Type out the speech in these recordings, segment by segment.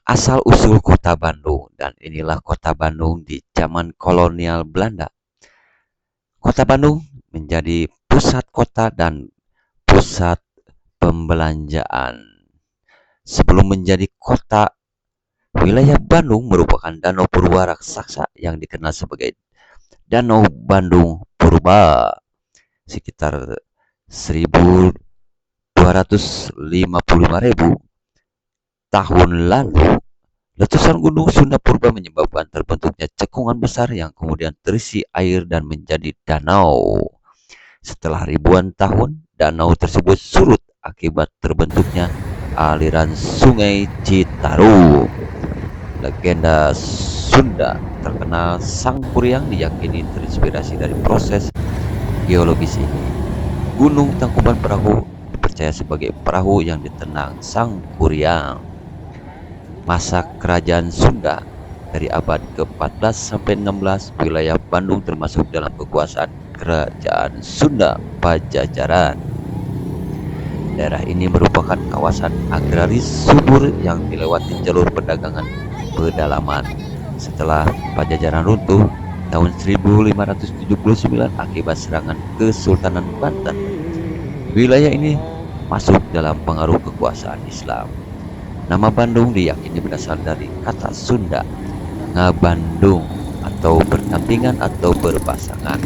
Asal-usul kota Bandung, dan inilah kota Bandung di zaman kolonial Belanda. Kota Bandung menjadi pusat kota dan pusat pembelanjaan. Sebelum menjadi kota, wilayah Bandung merupakan danau purba raksasa yang dikenal sebagai Danau Bandung Purba. Sekitar 1255.000 tahun lalu, letusan Gunung Sunda Purba menyebabkan terbentuknya cekungan besar yang kemudian terisi air dan menjadi danau. Setelah ribuan tahun, danau tersebut surut akibat terbentuknya aliran Sungai Citarum. Legenda Sunda terkenal Sang Kuryang diyakini terinspirasi dari proses geologis ini. Gunung Tangkuban Perahu dipercaya sebagai perahu yang ditenang Sang Kuryang. Masa kerajaan Sunda dari abad ke-14 sampai 16, wilayah Bandung termasuk dalam kekuasaan kerajaan Sunda Pajajaran. Daerah ini merupakan kawasan agraris subur yang dilewati jalur perdagangan pedalaman. Setelah Pajajaran runtuh tahun 1579 akibat serangan Kesultanan Banten, wilayah ini masuk dalam pengaruh kekuasaan Islam. Nama Bandung diyakini berasal dari kata Sunda ngabandung atau berdampingan atau berpasangan.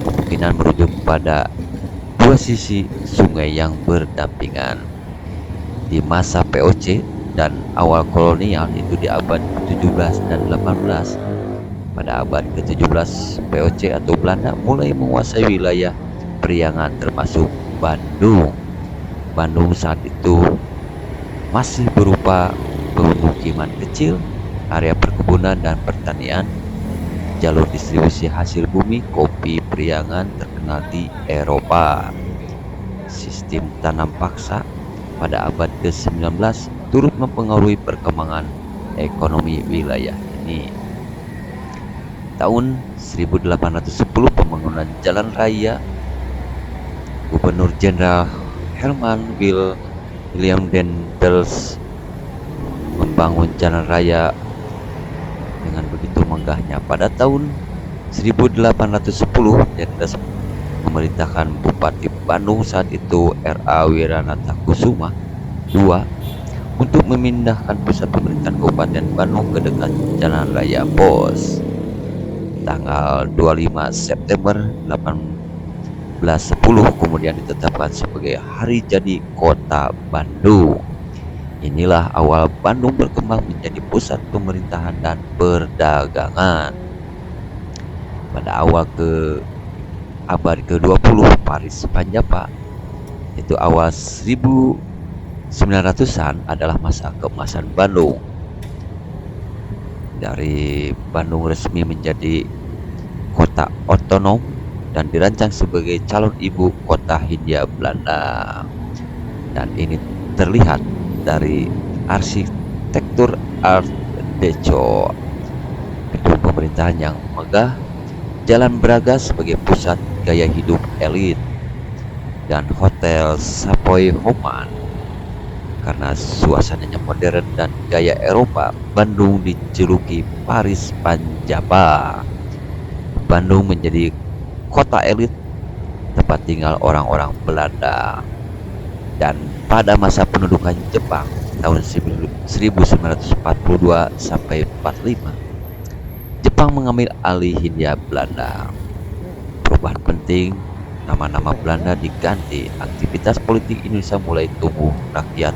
Kemungkinan merujuk pada dua sisi sungai yang berdampingan. Di masa POC dan awal kolonial, itu di abad 17 dan 18. Pada abad ke-17, POC atau Belanda mulai menguasai wilayah Priangan termasuk Bandung. Bandung saat itu masih berupa pemukiman kecil, area perkebunan dan pertanian. Jalur distribusi hasil bumi kopi Priangan terkenal di Eropa. Sistem tanam paksa pada abad ke-19 turut mempengaruhi perkembangan ekonomi wilayah ini. Tahun 1810, pembangunan jalan raya. Gubernur Jenderal Herman William Dendels membangun jalan raya dengan begitu megahnya. Pada tahun 1810, Dendels memerintahkan Bupati Bandung saat itu R.A. Wiranata Kusuma II untuk memindahkan pusat pemerintahan Kabupaten Bandung ke dekat Jalan Raya Pos. Tanggal 25 September 1810 kemudian ditetapkan sebagai hari jadi Kota Bandung. Inilah awal Bandung berkembang menjadi pusat pemerintahan dan perdagangan. Pada awal abad ke-20, Paris Panjapa, itu awal 1900-an, adalah masa keemasan Bandung. Dari Bandung resmi menjadi kota otonom dan dirancang sebagai calon ibu kota Hindia Belanda. Dan ini terlihat dari arsitektur Art Deco, gedung pemerintahan yang megah, Jalan Braga sebagai pusat gaya hidup elit, dan Hotel Savoy Homan. Karena suasananya modern dan gaya Eropa, Bandung dijuluki Paris Panjapa. Bandung menjadi kota elit, tempat tinggal orang-orang Belanda. Dan pada masa pendudukan Jepang tahun 1942 sampai 45, Jepang mengambil alih Hindia Belanda. Perubahan penting, nama-nama Belanda diganti, aktivitas politik Indonesia mulai tumbuh, rakyat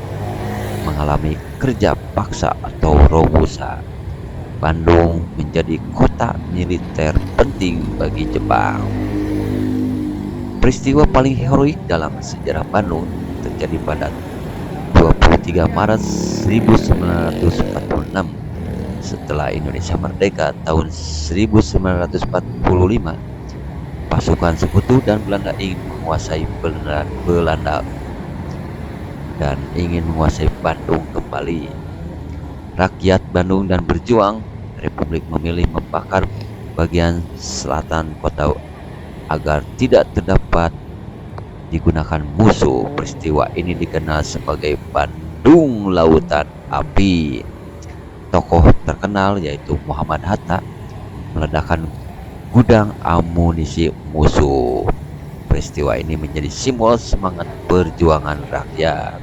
mengalami kerja paksa atau robusta. Bandung menjadi kota militer penting bagi Jepang. Peristiwa paling heroik dalam sejarah Bandung terjadi pada 23 Maret 1946. Setelah Indonesia merdeka tahun 1945, pasukan Sekutu dan Belanda ingin menguasai Belanda dan ingin menguasai Bandung kembali. Rakyat Bandung dan berjuang, Republik memilih membakar bagian selatan kota agar tidak terdapat digunakan musuh. Peristiwa ini dikenal sebagai Bandung Lautan Api. tokoh terkenal yaitu Muhammad Hatta meledakkan gudang amunisi musuh. Peristiwa ini menjadi simbol semangat perjuangan rakyat.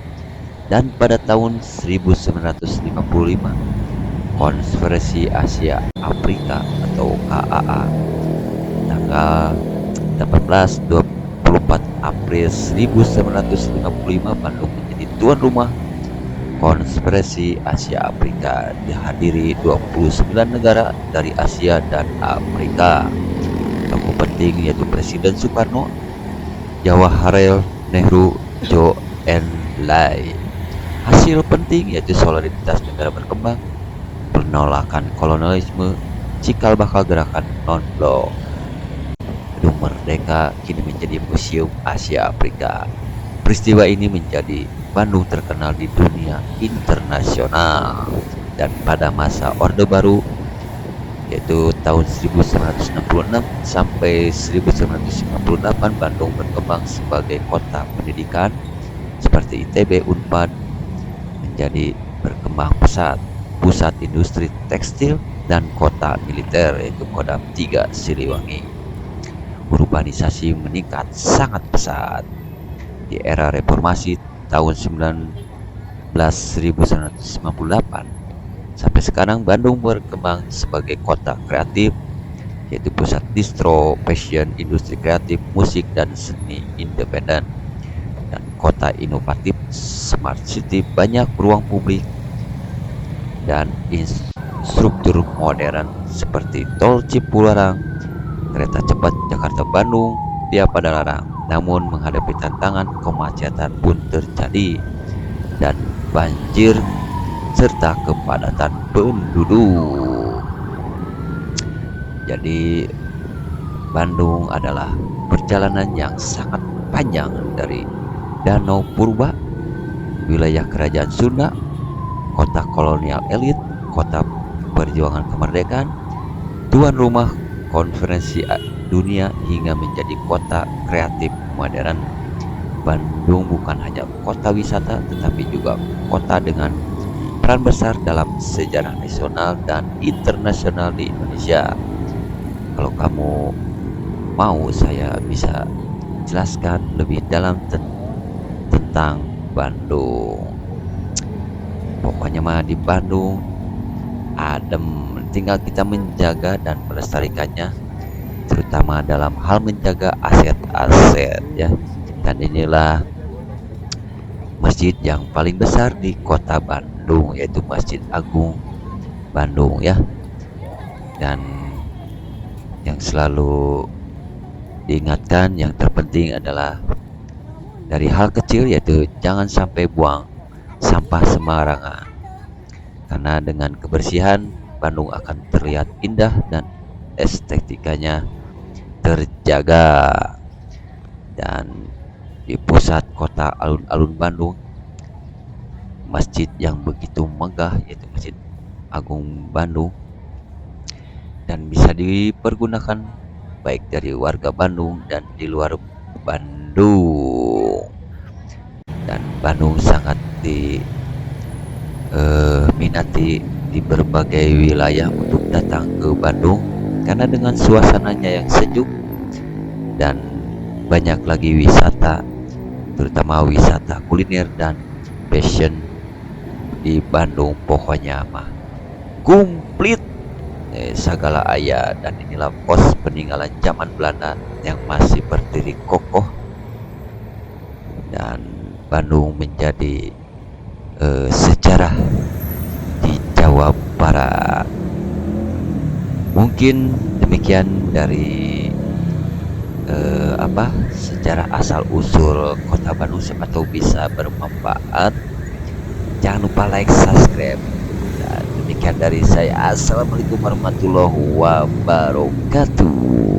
Dan pada tahun 1955, Konferensi Asia Afrika atau KAA tanggal 18-24 April 1955 Bandung menjadi tuan rumah Konferensi Asia Afrika, dihadiri 29 negara dari Asia dan Afrika. Tokoh penting yaitu Presiden Soekarno, Jawaharlal Nehru, Zhou Enlai. Hasil penting yaitu solidaritas negara berkembang, penolakan kolonialisme, cikal bakal gerakan non-blok. Gedung Merdeka kini menjadi Museum Asia Afrika. Peristiwa ini menjadi Bandung terkenal di dunia internasional. Dan pada masa Orde Baru yaitu tahun 1966 sampai 1958, Bandung berkembang sebagai kota pendidikan seperti ITB, Unpad, menjadi berkembang pesat pusat industri tekstil dan kota militer yaitu Kodam 3 Siliwangi. Urbanisasi meningkat sangat pesat. Di era reformasi tahun 1998 sampai sekarang, Bandung berkembang sebagai kota kreatif yaitu pusat distro, fashion, industri kreatif, musik dan seni independen, dan kota inovatif, smart city, banyak ruang publik dan infrastruktur modern seperti tol Cipularang, kereta cepat Jakarta-Bandung, via Padalarang. Namun menghadapi tantangan, kemacetan pun terjadi dan banjir serta kepadatan penduduk. Jadi Bandung adalah perjalanan yang sangat panjang dari Danau Purba, wilayah kerajaan Sunda, kota kolonial elit, kota perjuangan kemerdekaan, tuan rumah konferensi dunia, hingga menjadi kota kreatif modern. Bandung bukan hanya kota wisata tetapi juga kota dengan peran besar dalam sejarah nasional dan internasional di Indonesia. Kalau kamu mau, saya bisa jelaskan lebih dalam tentang Bandung. Pokoknya mah di Bandung adem, tinggal kita menjaga dan melestarikannya, terutama dalam hal menjaga aset-aset ya. Dan inilah masjid yang paling besar di kota Bandung yaitu Masjid Agung Bandung ya. Dan yang selalu diingatkan, yang terpenting adalah dari hal kecil yaitu jangan sampai buang sampah sembarangan. Karena dengan kebersihan Bandung akan terlihat indah dan estetikanya terjaga. Dan di pusat kota alun-alun Bandung, masjid yang begitu megah yaitu Masjid Agung Bandung, dan bisa dipergunakan baik dari warga Bandung dan di luar Bandung. Dan Bandung sangat diminati di berbagai wilayah untuk datang ke Bandung karena dengan suasananya yang sejuk dan banyak lagi wisata, terutama wisata kuliner dan fashion di Bandung. Pokoknya mah komplit segala ayah. Dan inilah pos peninggalan zaman Belanda yang masih berdiri kokoh, dan Bandung menjadi sejarah di Jawa Barat. Mungkin demikian dari sejarah asal usul kota Bandung. Siapa tahu bisa bermanfaat. Jangan lupa like, subscribe. Dan demikian dari saya. Assalamualaikum warahmatullahi wabarakatuh.